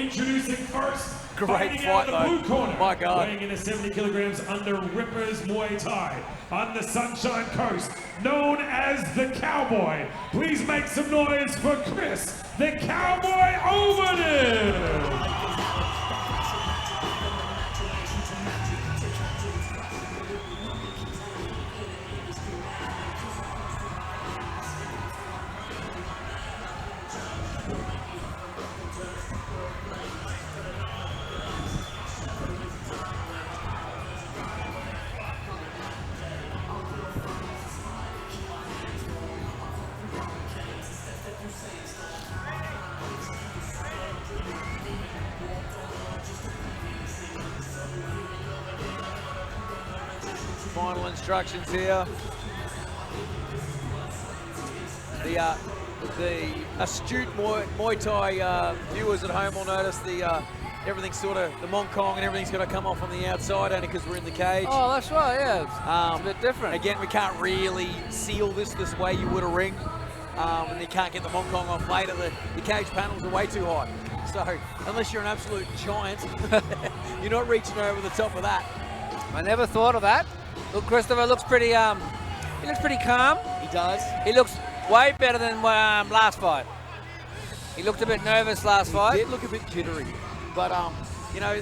Introducing first, Great fight though. Corner, my God. weighing in at 70 kilograms under Rippers Muay Thai on the Sunshine Coast, known as the Cowboy. Please make some noise for Chris, the Cowboy Obodin. Final instructions here. The astute Muay Thai viewers at home will notice everything's sort of, the Mong Kong and everything's got to come off on the outside only because we're in the cage. Oh, that's right, yeah. It's a bit different. Again, we can't really seal this way you would a ring. And you can't get the Mong Kong off later. The cage panels are way too high. So, unless you're an absolute giant, you're not reaching over the top of that. I never thought of that. Look, Christopher looks pretty, he looks pretty calm. He does. He looks way better than last fight. He looked a bit nervous last fight. He did look a bit jittery, but you know,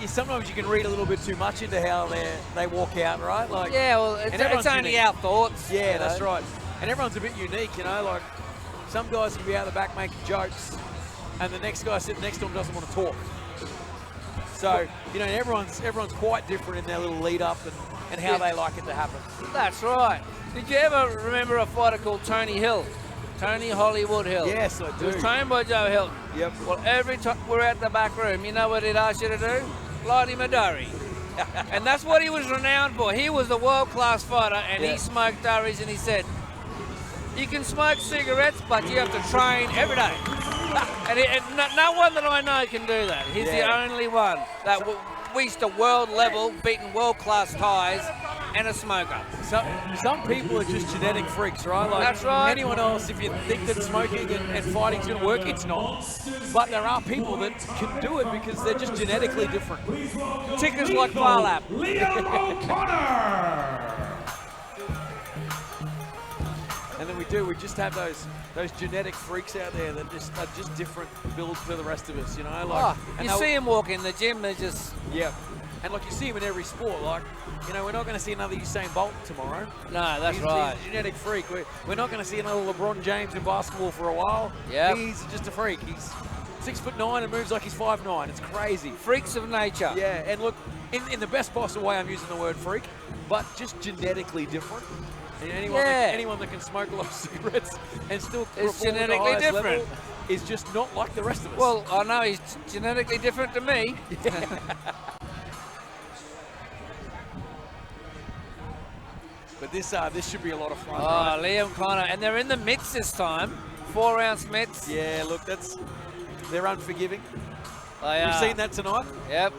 sometimes you can read a little bit too much into how they walk out, right? Like, yeah, well, it's only our thoughts. Yeah, that's right. And everyone's a bit unique, you know. Like, some guys can be out the back making jokes, and the next guy sitting next to him doesn't want to talk. So, you know, everyone's quite different in their little lead up and how they like it to happen. That's right. Did you ever remember a fighter called Tony Hill? Tony Hollywood Hill. Yes, I do. He was trained by Joe Hilton. Yep. Well, every time we're at the back room, you know what he'd ask you to do? Light him a durry. And that's what he was renowned for. He was a world-class fighter, and he smoked durries, and he said, you can smoke cigarettes, but you have to train every day. And no one that I know can do that. He's the only one that reached a world level, beating world-class Thais, and a smoker. Some people are just genetic freaks, right? Like, that's right. Anyone else, if you think that smoking and fighting is going to work, it's not. But there are people that can do it because they're just genetically different. Tickers like Farlap. Liam O'Connor. And then we just have those genetic freaks out there that are just different builds to the rest of us, you know? Like, you see them walk in the gym, they're just... Yeah. And like, you see him in every sport. Like, you know, we're not going to see another Usain Bolt tomorrow. No, that's right. He's a genetic freak. We're not going to see another LeBron James in basketball for a while. Yeah. He's just a freak. He's 6'9" and moves like he's 5'9". It's crazy. Freaks of nature. Yeah, and look, in the best possible way I'm using the word freak, but just genetically different. And anyone that can smoke a lot of cigarettes and still perform at the highest level is just not like the rest of us. Well, I know he's genetically different to me. But this should be a lot of fun. Oh, right? Liam Connor, and they're in the mitts this time. 4-ounce mitts. Yeah, look, they're unforgiving. We've seen that tonight. Yep.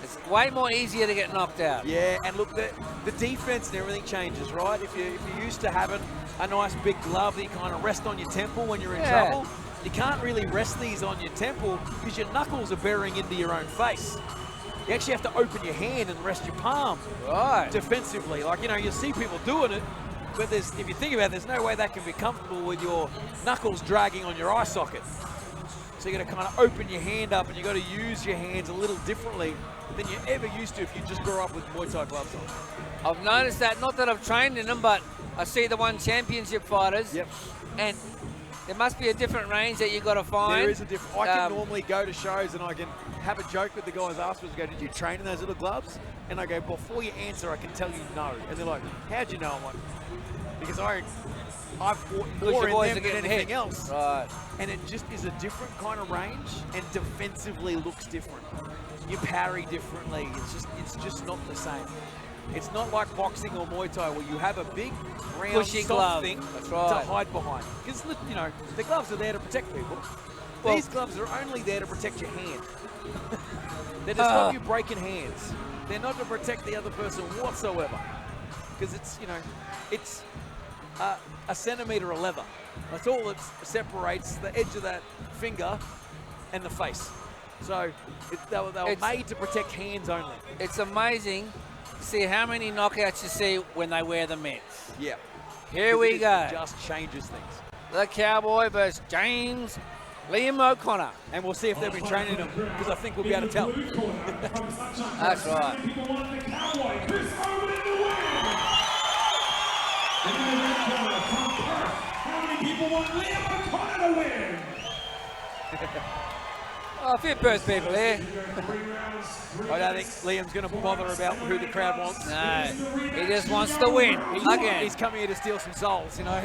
It's way more easier to get knocked out. Yeah, and look, the defense and everything changes, right? If you're used to having a nice big glove that you kind of rest on your temple when you're in trouble, you can't really rest these on your temple because your knuckles are bearing into your own face. You actually have to open your hand and rest your palm defensively. Like, you know, you see people doing it, but if you think about it, there's no way that can be comfortable with your knuckles dragging on your eye socket. So you got to kind of open your hand up, and you got to use your hands a little differently than you ever used to if you just grew up with Muay Thai gloves on. I've noticed that, not that I've trained in them, but I see the one championship fighters. Yep. And there must be a different range that you've got to find. There is a different. I can normally go to shows and I can have a joke with the guys afterwards. Go, did you train in those little gloves? And I go, before you answer, I can tell you no. And they're like, how'd you know? I'm like, because I've fought more in them than anything else. Right. And it just is a different kind of range, and defensively looks different. You parry differently. It's just not the same. It's not like boxing or Muay Thai where you have a big, round, pushy soft thing to hide behind. Because, you know, the gloves are there to protect people. Well, these gloves are only there to protect your hand. They're to stop you breaking hands. They're not to protect the other person whatsoever. Because it's, you know, it's a centimetre of leather. That's all that separates the edge of that finger and the face. So they were made to protect hands only. It's amazing to see how many knockouts you see when they wear the mitts. Yeah. Here we go. It just changes things. The Cowboy versus James Liam O'Connor. And we'll see if they've been training him, because I think we'll be able to tell. That's right. People want the Cowboy, Chris Obodin to win. And in the red corner from Perth, how many people want Liam O'Connor to win? Oh, a few Perth people here. I don't think Liam's going to bother about who the crowd wants. No, he just wants to win again. He's coming here to steal some souls, you know.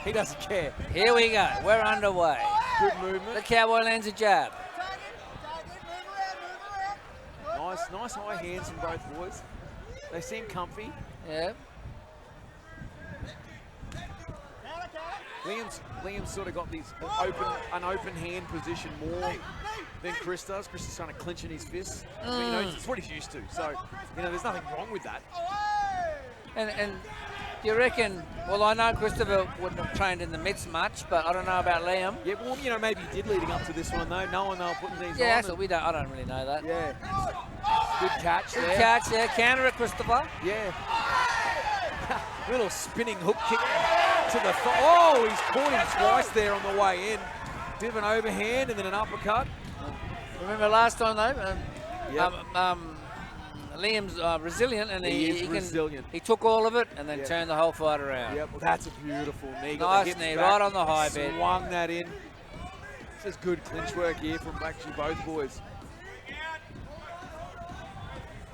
He doesn't care. Here we go. We're underway. Good movement. The Cowboy lands a jab. Nice high hands from both boys. They seem comfy. Yeah. Liam's sort of got these an open hand position more than Chris does. Chris is kind of clenching his fists. But, you know, it's what he's used to. So, you know, there's nothing wrong with that. And you reckon, well, I know Christopher wouldn't have trained in the mitts much, but I don't know about Liam. Yeah, well, you know, maybe he did leading up to this one, though. No one putting these on. Yeah, that's what I don't really know that. Yeah. Good catch there. Good catch there. Counter it, Christopher. Yeah. Little spinning hook kick to the oh, he's caught him twice there on the way in. Bit of an overhand and then an uppercut. Remember last time though, Yep. Liam's resilient, and he resilient. He took all of it and then turned the whole fight around. Yep, well, that's a beautiful knee. Nice knee, right on the high bed. Swung that in. This is good clinch work here from actually both boys.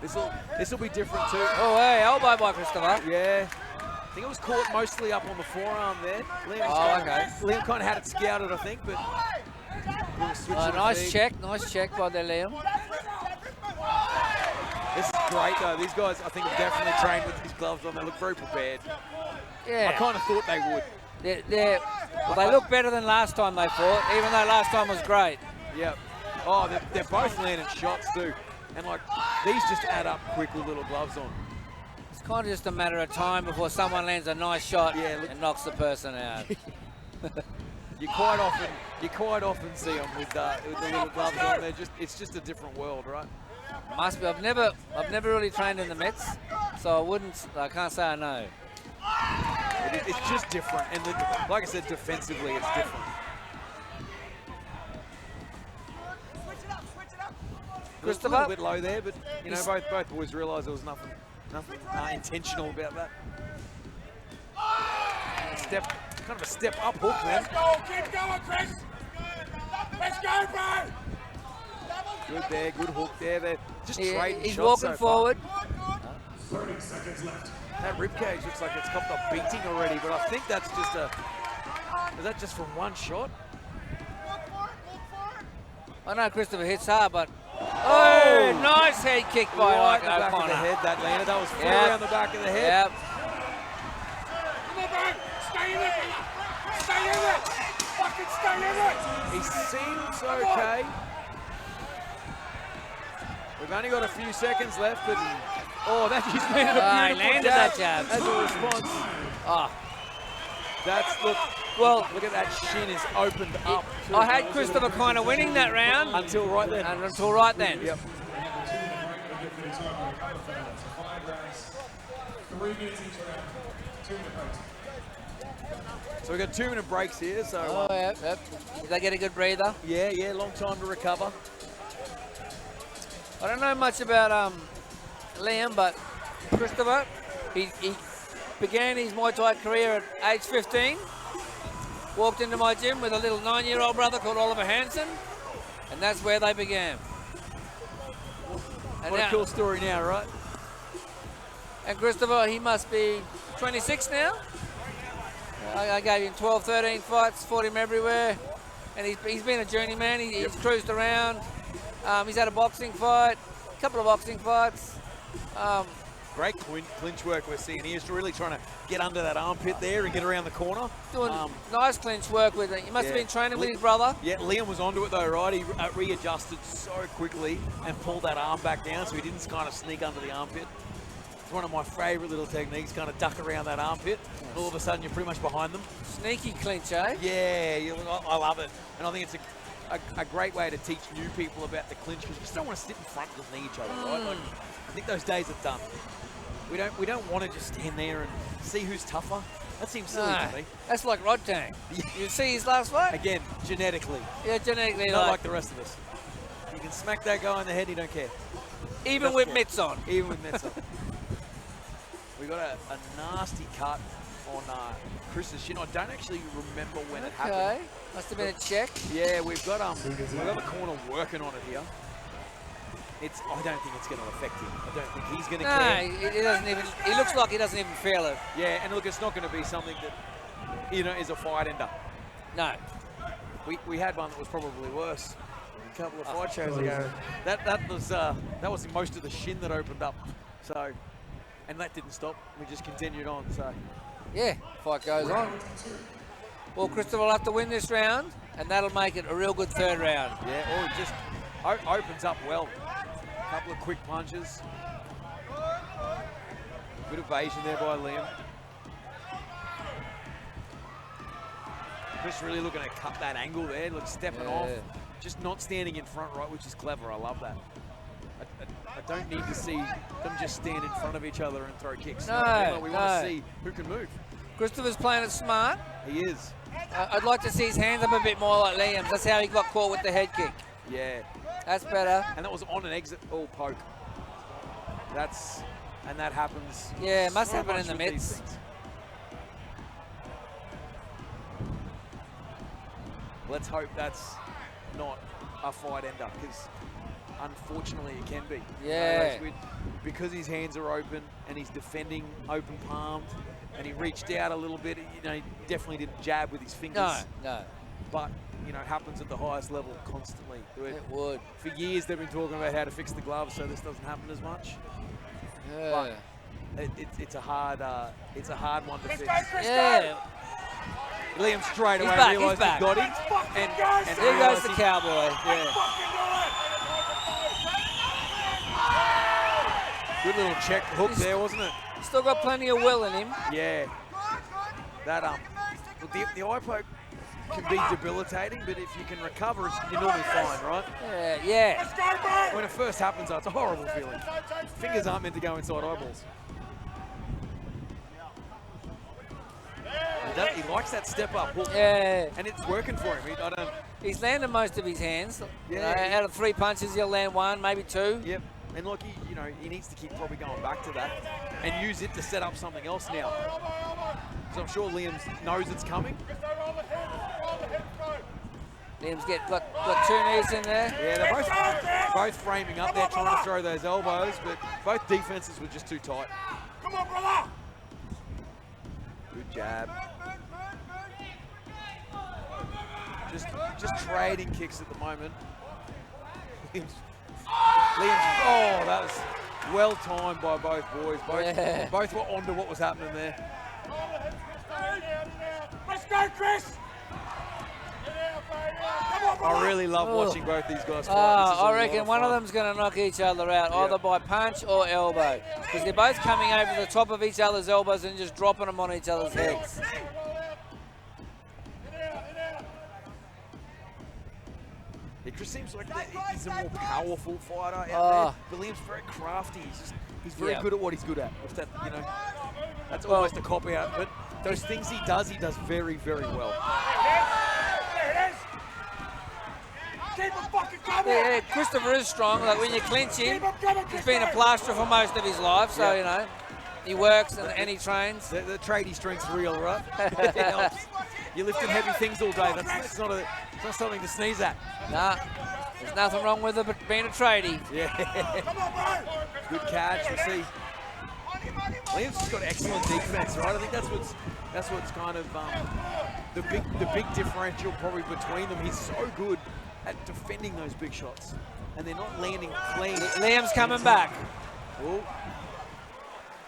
This will be different too. Oh, hey, elbow by Christopher. Yeah. I think it was caught mostly up on the forearm there. Liam kind of had it scouted, I think, but nice check by the Liam. This is great though. These guys, I think, have definitely trained with these gloves on. They look very prepared. Yeah. I kind of thought they would. They look better than last time they fought, even though last time was great. Yep. Oh, they're both landing shots too. And like, these just add up quick with little gloves on. It's kind of just a matter of time before someone lands a nice shot and knocks the person out. You quite often see them with the little gloves on. It's just a different world, right? Must be. I've never really trained in the mitts, so I can't say I know. It's just different, and like I said, defensively, it's different. Christopher, a little bit low there, but you know, both boys realised there was nothing intentional about that. Kind of a step up hook there. Let's go, keep going, Chris. Let's go, bro. Good there, good hook there. They're just trading he's shots walking so far. forward. 30 seconds left. That ribcage looks like it's got the beating already, but I think that's just is that just from one shot? I know Christopher hits hard, but oh, nice head kick by right in the back O'Connor. of the head that landed. That was full around the back of the head. Yep. Come on, bro. Stay in it. Stay in it. Fucking stay in it. He seems okay. We've only got a few seconds left, but that just landed a beautiful landed jab that jab. as a response. Oh. Look at that shin is opened up. I had Christopher kind of winning that round until right then. Yep. 3 minutes each round. 2-minute breaks. So we've got 2-minute breaks here. So Yep. Did they get a good breather? Yeah, long time to recover. I don't know much about Liam, but Christopher, he began his Muay Thai career at age 15. Walked into my gym with a little 9-year-old brother called Oliver Hansen, and that's where they began. And what a cool story now, right? And Christopher, he must be 26 now. I gave him 12, 13 fights, fought him everywhere, and he's been a journeyman. He's cruised around. He's had a boxing fight, a couple of boxing fights. Great clinch work we're seeing. He's really trying to get under that armpit there and get around the corner. Doing nice clinch work with it. He must have been training with his brother. Yeah, Liam was onto it though, right? He readjusted so quickly and pulled that arm back down so he didn't kind of sneak under the armpit. It's one of my favourite little techniques, kind of duck around that armpit. And all of a sudden you're pretty much behind them. Sneaky clinch, eh? Yeah, I love it. And I think a great way to teach new people about the clinch, because you just don't want to sit in front and just knee each other, right? Like, I think those days are done. We don't want to just stand there and see who's tougher. That seems silly to me. That's like Rod Tang. You see his last fight? Again, genetically. Yeah, genetically. Not like the rest of us. You can smack that guy in the head, he don't care. Even with mitts on. Even with mitts on. We got a nasty cut on Chris's shin. I don't actually remember when it happened. Okay, must have been a check. Yeah, we've got the corner working on it here. I don't think it's going to affect him. I don't think he's going to care. No, he doesn't even. He looks like he doesn't even feel it. Yeah, and look, it's not going to be something that is a fight ender. No. We had one that was probably worse a couple of fight shows ago. That was most of the shin that opened up. So, and that didn't stop. We just continued on. So. Yeah, fight goes on. Well, Christopher will have to win this round, and that'll make it a real good third round. Yeah, or it just opens up well. A couple of quick punches. Good evasion there by Liam. Chris really looking to cut that angle there, stepping off. Just not standing in front, right, which is clever. I love that. I don't need to see them just stand in front of each other and throw kicks. No, we want to see who can move. Christopher's playing it smart. He is. I'd like to see his hands up a bit more like Liam's. That's how he got caught with the head kick. Yeah. That's better. And that was on an exit poke. And that happens. Yeah, it must so happen much in the with mitts. these things. Let's hope that's not a fight ender, because unfortunately it can be. Yeah. Because his hands are open and he's defending open palmed, and he reached out a little bit. He definitely didn't jab with his fingers. No. But it happens at the highest level constantly. It would. For years they've been talking about how to fix the gloves so this doesn't happen as much. Yeah. But it's a hard one to fix. Yeah. Liam straight away back, realised he got him. And There goes the cowboy. Yeah. Good little check hook there, wasn't it? Still got plenty of will in him. Yeah. That the eye poke can be debilitating, but if you can recover, you're normally fine, right? Yeah. When it first happens, it's a horrible feeling. Fingers aren't meant to go inside eyeballs. He likes that step up hook. Yeah. And it's working for him. He's landed most of his hands. Yeah. Out of 3 punches, he'll land 1, maybe 2. Yep. And look, he needs to keep probably going back to that and use it to set up something else now. So I'm sure Liam knows it's coming. Liam's got 2 knees in there. Yeah, they're both framing up. They're trying to throw those elbows, but both defenses were just too tight. Come on, brother! Good jab. Just trading kicks at the moment. Liam's, that was well timed by both boys. Both were onto what was happening there. Let's go, Chris! I really love watching both these guys fight. I reckon one of them's going to knock each other out, either by punch or elbow. Because they're both coming over the top of each other's elbows and just dropping them on each other's heads. Chris seems like he's a more powerful fighter out there. But Liam's very crafty. He's very good at what he's good at. If that, that's almost a cop out. But those things he does very, very well. Keep him fucking coming! Yeah, Christopher is strong. Like when you clinch him, he's been a plasterer for most of his life. So, he works and he trains. The tradie strength's real, right? It helps. You're lifting heavy things all day. It's not something to sneeze at. Nah, there's nothing wrong with it but being a tradie. Yeah. Good catch. We see Liam's just got excellent defense, right? I think that's what's kind of the big differential probably between them. He's so good at defending those big shots, and they're not landing clean. Liam's coming back. Oh.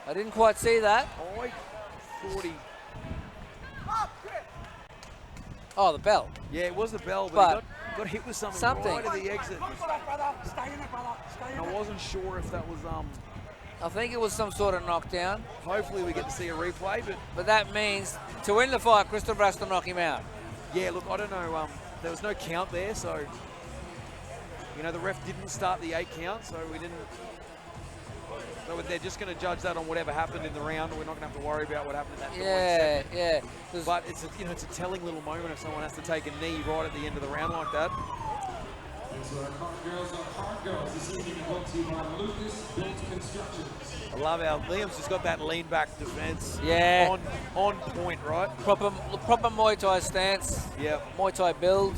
I didn't quite see that. I thought he... Oh, the bell. Yeah, it was the bell, but he got hit with something right at the exit. Stay in it, brother. Stay in it. I wasn't sure if that was... I think it was some sort of knockdown. Hopefully we get to see a replay, But that means to win the fight, Christopher has to knock him out. yeah, look, I don't know there was no count there, so you know the ref didn't start the 8 count, so we didn't. So they're just going to judge that on whatever happened in the round. We're not going to have to worry about what happened in that. Yeah. But it's a, you know, it's a telling little moment if someone has to take a knee right at the end of the round like that. Into our Card Girls on Card Girls this evening, brought to you by Lucas Built Constructions. I love how Liam's just got that lean back defense. Yeah. On point, right? Proper Muay Thai stance. Yeah. Muay Thai build.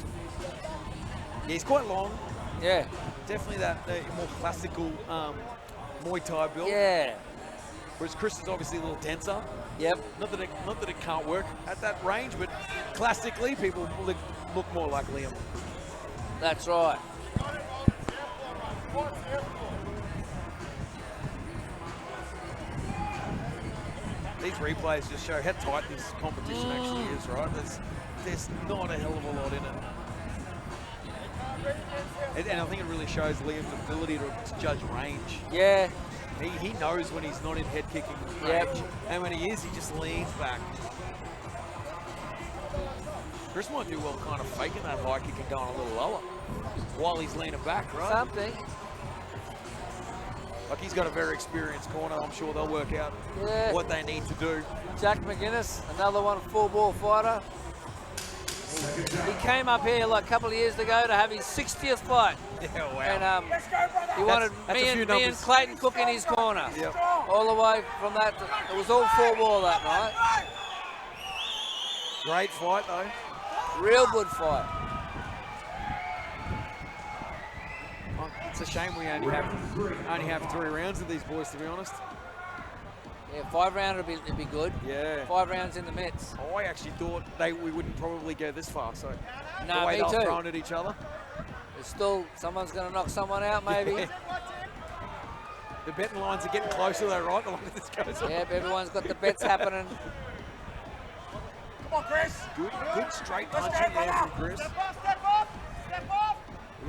Yeah, he's quite long. Yeah. Definitely that more classical Muay Thai build. Yeah. Whereas Chris is obviously a little denser. Yep. Not that it can't work at that range, but classically people look more like Liam. That's right. These replays just show how tight this competition actually is, right? There's not a hell of a lot in it. And I think it really shows Liam's ability to judge range. Yeah. He knows when he's not in head kicking range. And when he is, he just leans back. Chris might do well kind of faking that high kick and going a little lower while he's leaning back, right? Something. Like he's got a very experienced corner. I'm sure they'll work out what they need to do. Jack McGuinness, another one, full ball fighter. He came up here like a couple of years ago to have his 60th fight. Yeah, wow. And he wanted me and Clayton Cook in his corner. Yep. All the way from that, it was all full ball that night. Great fight though. Real good fight. It's a shame we only have 3 rounds of these boys, to be honest. Yeah, 5 round would be good. Yeah. 5 rounds in the mitts. I actually thought we wouldn't probably go this far. So no, the way me they're too. throwing at each other. There's still someone's going to knock someone out, maybe. Yeah. The betting lines are getting closer though, right? The longer this goes on. Yep, everyone's got the bets happening. Come on, Chris. Good straight punching there from Chris. Step up.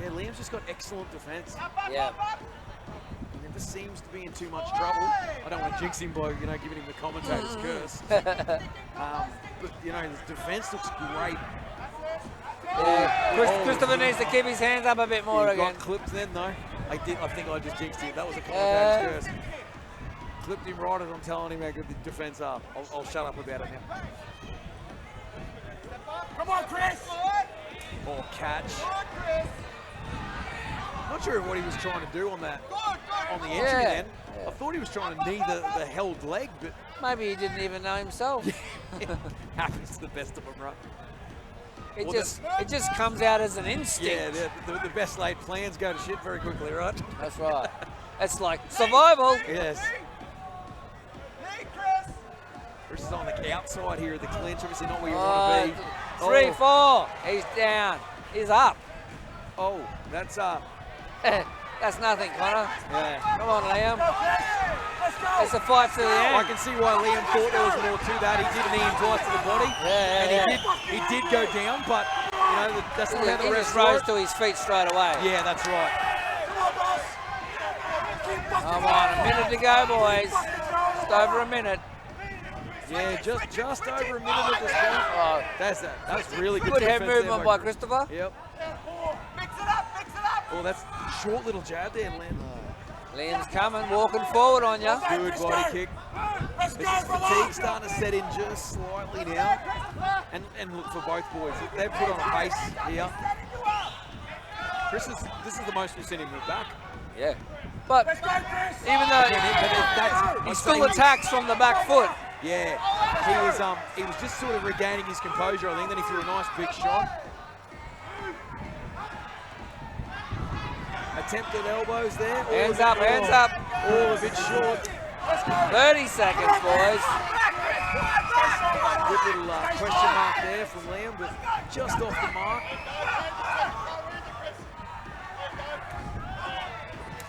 Yeah, Liam's just got excellent defense. Yeah. He never seems to be in too much trouble. I don't want to jinx him by, you know, giving him the commentator's curse. But, you know, his defense looks great. Yeah. Christopher needs to keep his hands up a bit more He again. got clipped then, though. I think I just jinxed him. That was a commentator's curse. Clipped him right as I'm telling him how good the defense are. I'll shut up about it now. Come on, Chris. Oh, catch. Not sure what he was trying to do on that, on the entry then. I thought he was trying to knee the held leg, but Maybe he didn't even know himself. happens to the best of them, right? It just comes out as an instinct. Yeah, the best laid plans go to shit very quickly, right? That's right. It's like survival. Yes. Chris is on the outside here of the clinch, obviously not where you want to be. 3, 4. He's down. He's up. Oh, that's up. That's nothing, Connor. Yeah. Come on, Liam. It's a fight to the end. I can see why Liam thought there was more to that. He did knee him twice to the body, and he did go down, but you know that's not how the He rest just rose to his feet straight away. Yeah, that's right. Come on, a minute to go, boys. Just over a minute. Yeah, just over a minute at this point. Oh, That's really good. good head defense movement there by Christopher. Yep. Oh, that's short little jab there, Len. Liam's coming, walking forward on you. Good body kick. This fatigue starting to set in just slightly now. And look for both boys. They've put on a pace here. This is the most we've seen him move back. Yeah. But even though he still attacks from the back foot. Yeah, he was just sort of regaining his composure, I think. Then he threw a nice big shot. Attempted elbows there. Hands up, hands up. All a bit short. 30 seconds, boys. Good little question mark there from Liam, but just off the mark.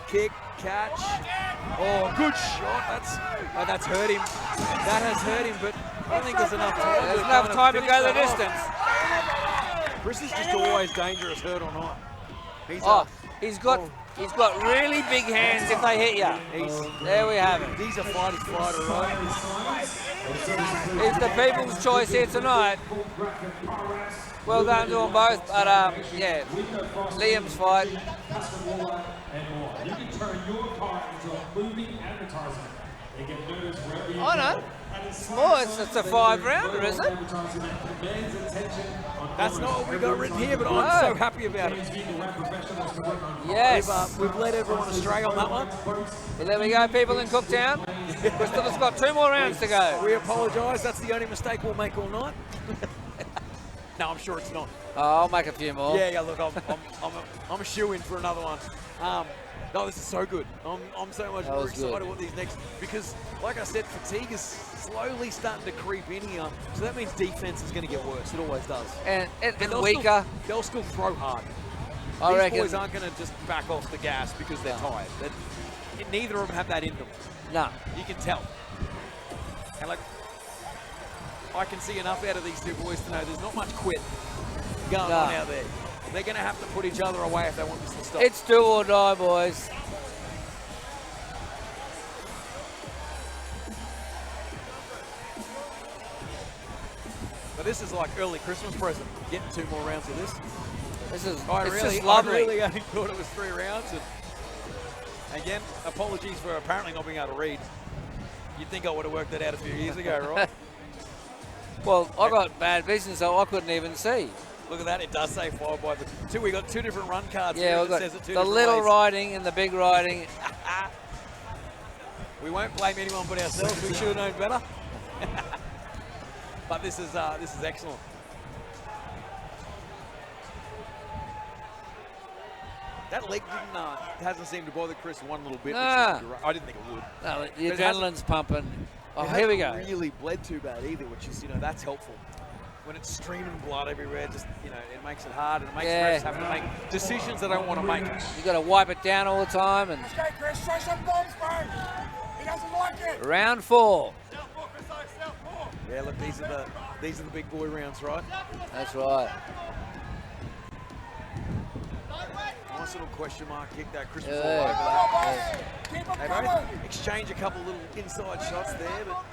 Kick, catch. Oh, good shot. That's hurt him. That has hurt him, but I don't think there's enough time. There's enough time to go the distance. Chris is just always dangerous, hurt or not. He's got really big hands if they hit you. There we have it. He's a fighter's fighter, right? It's the people's choice here tonight. Well done to them both, but yeah, Liam's fight. And more. You can turn your car into a moving advertisement and get noticed wherever you I know. go. And It's more, it's a 5-rounder, is it? That's not what we got written here, but I'm so happy about it. Yes. We've led everyone astray on that one. Well, there we go, people in Cooktown. Christopher's got 2 more rounds to go. We apologise. That's the only mistake we'll make all night. No, I'm sure it's not. Oh, I'll make a few more. Yeah, look, I'm a shoe in for another one. No, this is so good. I'm so much more excited what these next, because like I said, fatigue is slowly starting to creep in here. So that means defense is going to get worse. It always does. And they'll weaker. They'll still throw hard. I reckon. These boys aren't going to just back off the gas because they're tired. Neither of them have that in them. No. You can tell. And like, I can see enough out of these two boys to know there's not much quit going on out there. They're going to have to put each other away if they want this to stop. It's do or die, boys. But this is like early Christmas present. Getting 2 more rounds of this. This is I just lovely. really only thought it was 3 rounds. And again, apologies for apparently not being able to read. You'd think I would have worked that out a few years ago, right? Well, I got bad vision, so I couldn't even see. Look at that, it does say 5 by the 2. We got 2 different run cards. Yeah, we've got the little writing and the big writing. We won't blame anyone but ourselves. We should have known better. But this is excellent. That leg hasn't seemed to bother Chris one little bit. Nah. I didn't think it would. No, the adrenaline's pumping. Oh, here we go. It hasn't really bled too bad either, which is, that's helpful. When it's streaming blood everywhere, just, it makes it hard, and it makes refs have to make decisions they don't want to make. You got to wipe it down all the time. And Okay, Chris, show some bombs, bro. He doesn't like it. round 4. Yeah, look, these are the big boy rounds, right? That's right. Nice little question mark kick that. Chris was Yeah. all over that. Keep him They coming. both exchange a couple little inside shots there, but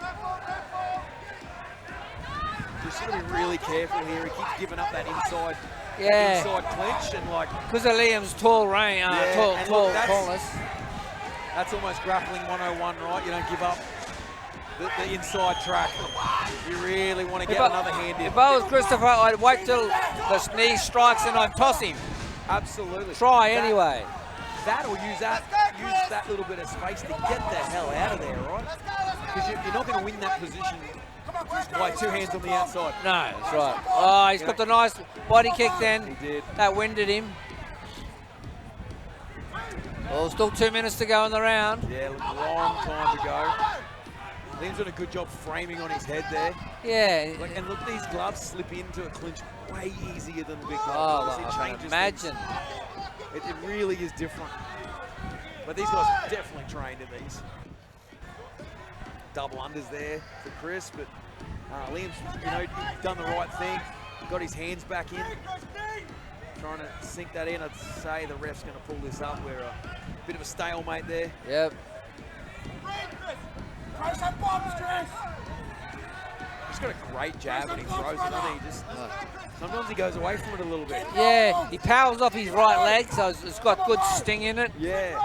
just got to be really careful here. He keeps giving up that inside clinch, and like, Because of Liam's tall range, tallness. That's almost grappling 101, right? You don't give up the inside track. You really want to get another hand in. If I was Christopher, I'd wait till the knee strikes and I'd toss him. Absolutely. Try anyway. That or use that little bit of space to get the hell out of there, right? Because you're not going to win that position by 2 hands on the outside. No, that's right. Oh, he's got the nice body kick then. He did. That winded him. Well, still 2 minutes to go in the round. Yeah, long time to go. Liam's done a good job framing on his head there. Yeah. And look, these gloves slip into a clinch way easier than the big Oh, gloves. well, It I can changes imagine. things. It really is different. But these guys are definitely trained in these. Double unders there for Chris, but Liam's done the right thing. Got his hands back in. Trying to sink that in. I'd say the ref's going to pull this up. We're a bit of a stalemate there. Yep. Throw some bombs, Chris. He's got a great jab when he throws it, doesn't he? Sometimes he goes away from it a little bit. Yeah, he powers off his right leg, so it's got good sting in it. Yeah.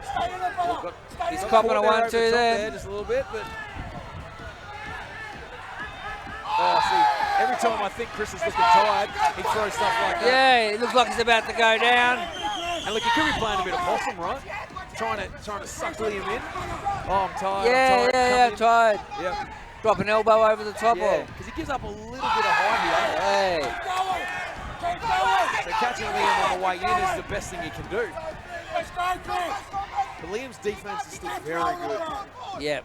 Stay in it, brother. He's copping a 1-2 there. Just a little bit, but... Oh, see, every time I think Chris is looking tired, he throws stuff like that. Yeah, it looks like he's about to go down. And look, he could be playing a bit of possum, right? Trying to suck Liam in. Oh, I'm tired. I'm tired. Yep. Drop an elbow over the top Yeah, of. because he gives up a little bit of height here. Hey. Keep going. So catching Liam on the way in is the best thing he can do. Let's go, Chris. But Liam's defense is still very good. Yep.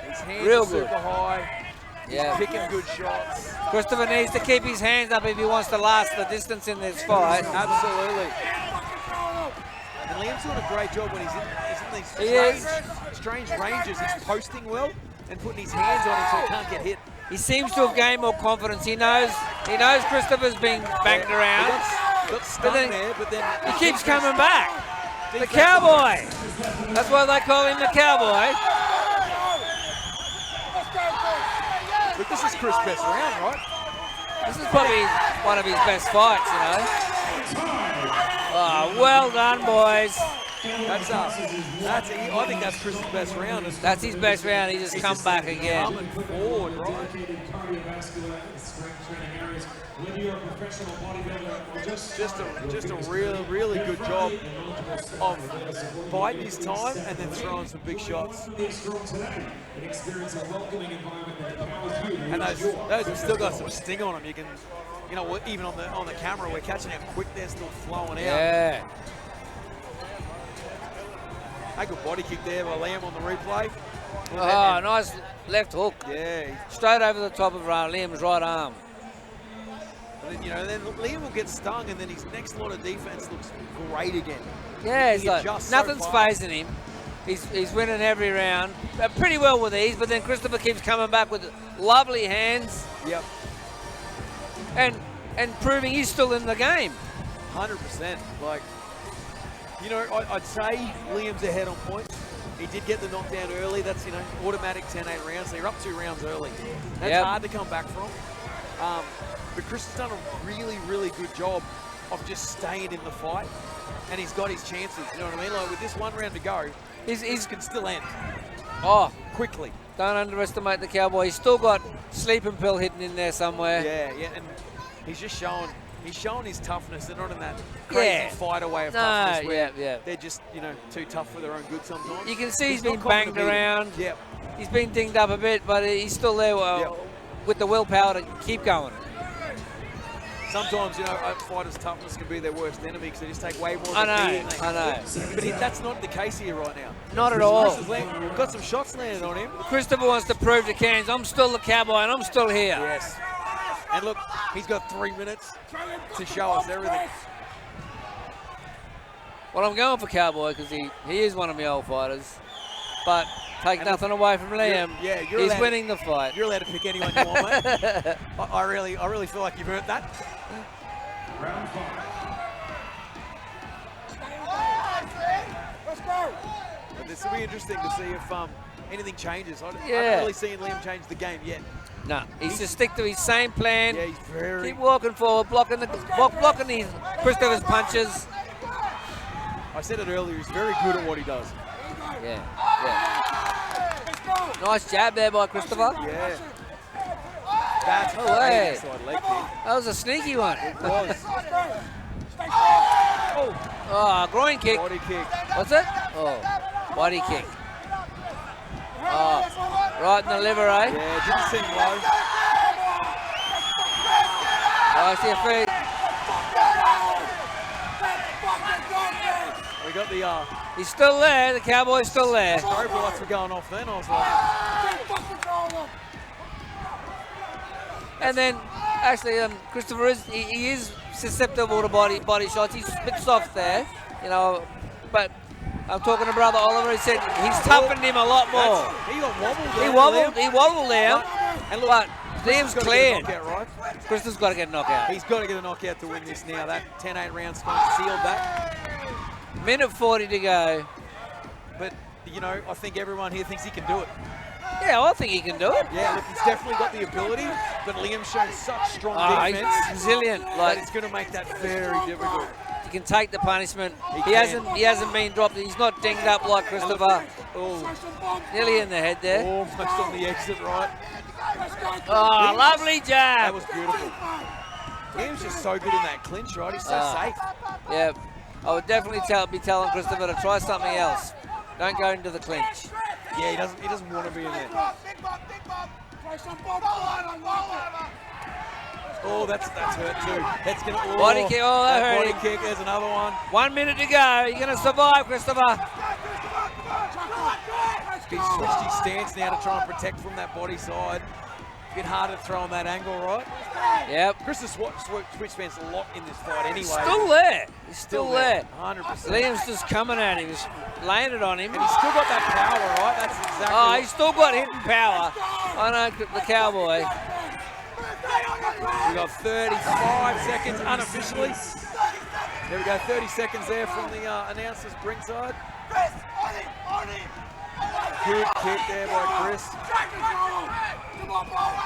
His hands Real are good. super high. Yeah. He's picking good shots. Christopher needs to keep his hands up if he wants to last the distance in this fight. Absolutely. And Liam's doing a great job when he's in these strange ranges. He's posting well and putting his hands on him so he can't get hit. He seems to have gained more confidence. He knows Christopher's being banged around. Got stunned there, but then he keeps coming back. The cowboy. That's why they call him the cowboy. But this is Chris' best round, right? This is probably one of his best fights, you know. Oh, well done, boys. I think that's Chris's best round. That's his best round. He just come back again. Coming forward, right? Just a really good job of biding his time and then throwing some big shots. And those have still got some sting on them. You can, you know, even on the camera, we're catching how quick they're still flowing out. Yeah. A good body kick there by Liam on the replay. Oh, nice left hook. Yeah. Straight over the top of Liam's right arm. And then, you know, then Liam will get stung, and then his next lot of defense looks great again. Yeah, it's like nothing's phasing him. He's winning every round. Pretty well with ease, but then Christopher keeps coming back with lovely hands. Yep. And proving he's still in the game. 100%. Like, you know, I'd say Liam's ahead on points. He did get the knockdown early. That's, you know, automatic 10-8 rounds. So you're up 2 rounds early. That's hard to come back from. But Chris has done a really good job of just staying in the fight. And he's got his chances, you know what I mean? Like, with this 1 round to go, he can still end. Oh, quickly. Don't underestimate the Cowboy. He's still got sleeping pill hidden in there somewhere. Yeah, and he's just showing his toughness. They're not in that crazy fighter way of toughness where they're just, you know, too tough for their own good sometimes. You can see he's been banged around. Yep. He's been dinged up a bit, but he's still there with the willpower to keep going. Sometimes, you know, fighters' toughness can be their worst enemy because they just take way more than I know. But that's not the case here right now. Not at all. Got some shots landed on him. Christopher wants to prove to Cairns, I'm still the Cowboy and I'm still here. Yes. And look, he's got 3 minutes to show us everything. Well, I'm going for Cowboy because he is one of my old fighters. But take nothing away from Liam. He's winning the fight. You're allowed to pick anyone you want, mate. I really feel like you've earned that. Round 5. Let's go. But this will be interesting to see if anything changes. I haven't really seen Liam change the game yet. No, he's to stick to his same plan. Yeah, he's very... Keep walking forward, blocking these Christopher's punches. I said it earlier, he's very good at what he does. Yeah. Nice jab there by Christopher. Yeah. That's no way. Inside leg kick. That was a sneaky one. It was. Oh, groin kick. Body kick. What's it? Oh, body kick. Oh, right in the liver, eh? Yeah, it didn't seem low. Oh, I see a feet. We got the... He's still there. The Cowboy's still there. Strobe lights were going off then. I was like... And then, actually, Christopher is susceptible to body shots. He's a bit soft there, you know. But I'm talking to brother Oliver. He said he's toughened him a lot more. He got wobbled. He wobbled there. And look, but Liam's cleared. Right? Christopher's got to get a knockout. He's got to get a knockout to win this now. That 10-8 rounds kind of sealed that. Minute 40 to go. But, you know, I think everyone here thinks he can do it. Yeah, I think he can do it. Yeah, look, he's definitely got the ability, but Liam's shown such strong defense. He's resilient. Like, it's going to make that very difficult. He can take the punishment. He hasn't been dropped. He's not dinged up like Christopher. Nearly in the head there. Almost on the exit, right? Oh, lovely jab. That was beautiful. Liam's just so good in that clinch, right? He's so safe. Yeah, I would definitely be telling Christopher to try something else. Don't go into the clinch. Yeah, he doesn't want to be in there. Oh, that's hurt too. That's gonna body kick. Oh, that hurt body him. kick. There's another one. 1 minute to go. You're gonna survive, Christopher. He's switched his stance now to try and protect from that body side. A bit harder to throw on that angle, right? Yep. Chris has switched stance a lot in this fight anyway. Still there. He's still there. 100%. Liam's just coming at him. He's laying it on him. And he's still got that power, right? That's exactly. Oh, he's still got hidden power. I know the Cowboy. We got 35 seconds unofficially. There we go, 30 seconces there from the announcers ringside. Good kick there by Chris.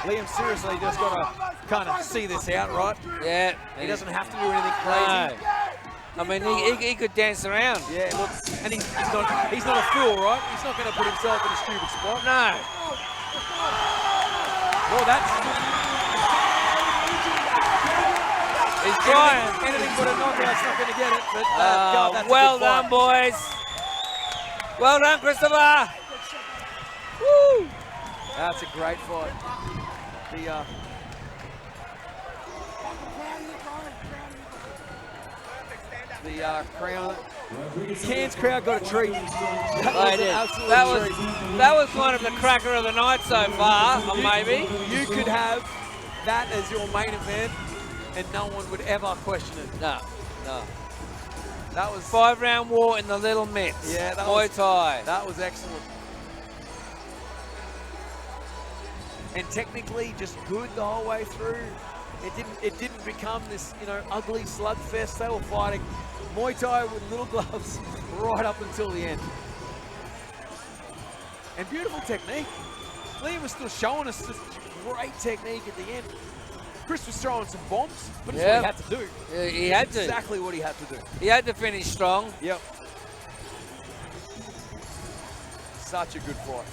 Liam seriously just got to kind of see this out, right? Yeah. He doesn't have to do anything crazy. No. I mean, he could dance around. Yeah, look, and he's not a fool, right? He's not going to put himself in a stupid spot. No. Well, that's... He's trying. Anything but a knockout's not going to get it. But God, that's well a good fight. done, boys. Well done, Christopher. Woo! That's a great fight. The Cairns crowd got a treat. That was one of the cracker of the night so far, maybe. You could have that as your main event, and no one would ever question it. No, no. That was 5-round war in the little mitts. Yeah, that Muay Thai. That was excellent. And technically, just good the whole way through. It didn't become this, ugly slugfest. They were fighting Muay Thai with little gloves right up until the end. And beautiful technique. Liam was still showing us this great technique at the end. Chris was throwing some bombs, but it's what he had to do. Yeah, he had to. Exactly what he had to do. He had to finish strong. Yep. Such a good fight.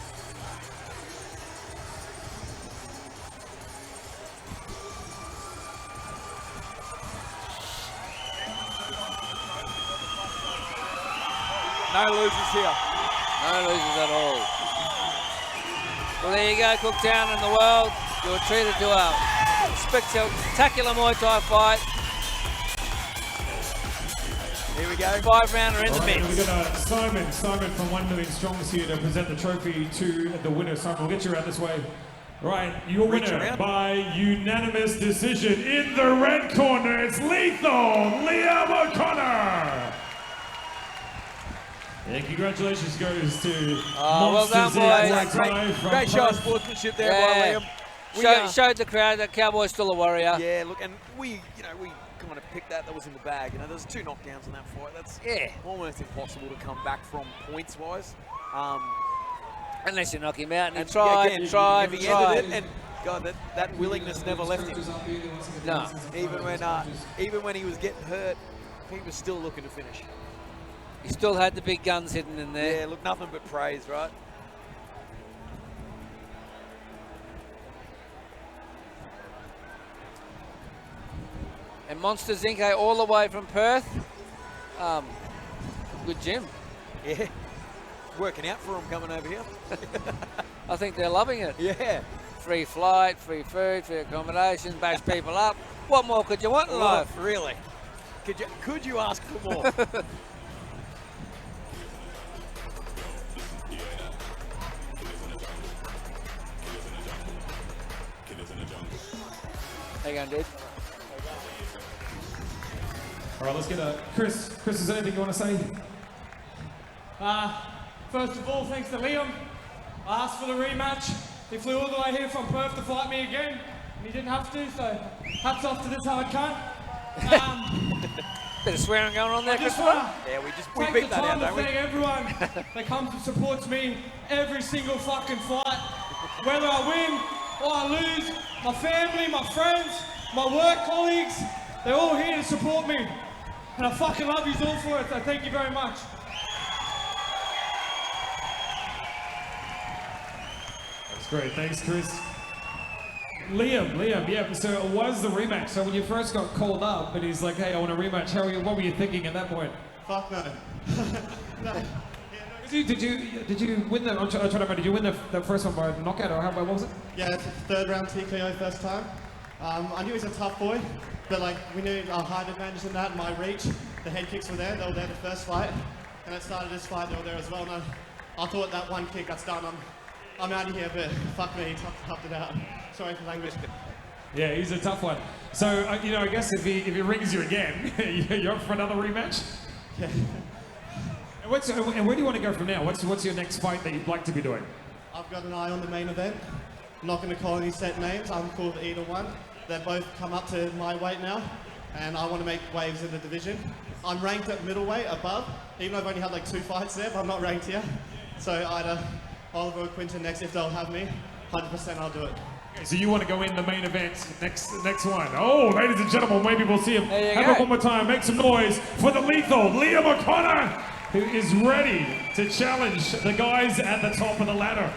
No losers here. No losers at all. Well, there you go, Cooktown and the world. You were treated to a spectacular Muay Thai fight. Here we go. 5-rounder in the mix. We've got Simon from 1 Million Strongs here to present the trophy to the winner. Simon, we'll get you around this way. Right, your winner by unanimous decision in the red corner, it's lethal Liam O'Connor. And congratulations goes to Monsters Inc. Great show of sportsmanship there by Liam. Showed the crowd that Cowboy's still a warrior. Yeah, look, and we kind of picked that was in the bag. There's 2 knockdowns in that fight. That's almost impossible to come back from points-wise. Unless you knock him out, and he tried. Ended it, and God, that willingness never left him. No, even when he was getting hurt, he was still looking to finish. he still had the big guns hidden in there. Yeah, look, nothing but praise, right? And Monsters Inc all the way from Perth. Good gym. Yeah, working out for them coming over here. I think they're loving it. Yeah. Free flight, free food, free accommodation, bash people up. What more could you want in life? Really? Could you ask for more? How you going, dude? All right, let's get Chris. Chris, is there anything you want to say? First of all, thanks to Liam. I asked for the rematch. He flew all the way here from Perth to fight me again, and he didn't have to, so hats off to this hard cunt. Bit of swearing going on there, Chris. Yeah, we beat that out, don't we? Thank everyone that comes and supports me every single fucking fight. Whether I win or I lose, my family, my friends, my work colleagues, they're all here to support me. And I fucking love you all for it, so thank you very much. That's great, thanks Chris. Liam, yeah, so it was the rematch. So when you first got called up and he's like, hey, I want a rematch, what were you thinking at that point? Fuck no. No. Did you win the, I'm trying to remember, did you win the first one by knockout or what was it? Yeah, it's a 3rd round TKO first time. I knew he was a tough boy, but we knew our height advantage in that and my reach. The head kicks were there, they were there the first fight. And it started this fight, they were there as well. And I thought that one kick got done, I'm out of here, but fuck me, he toughed it out. Sorry for language. Yeah, he's a tough one. So, I guess if he rings you again, you're up for another rematch? Yeah. And where do you want to go from now? What's your next fight that you'd like to be doing? I've got an eye on the main event. I'm not going to call any set names, I'm cool with either one. They've both come up to my weight now, and I want to make waves in the division. I'm ranked at middleweight above, even though I've only had 2 fights there, but I'm not ranked here. So either Oliver or Quinton next, if they'll have me, 100% I'll do it. Okay, so you want to go in the main event, next one. Oh, ladies and gentlemen, maybe we'll see him. There you Have go. it one more time. Make some noise for the lethal Liam O'Connor, who is ready to challenge the guys at the top of the ladder.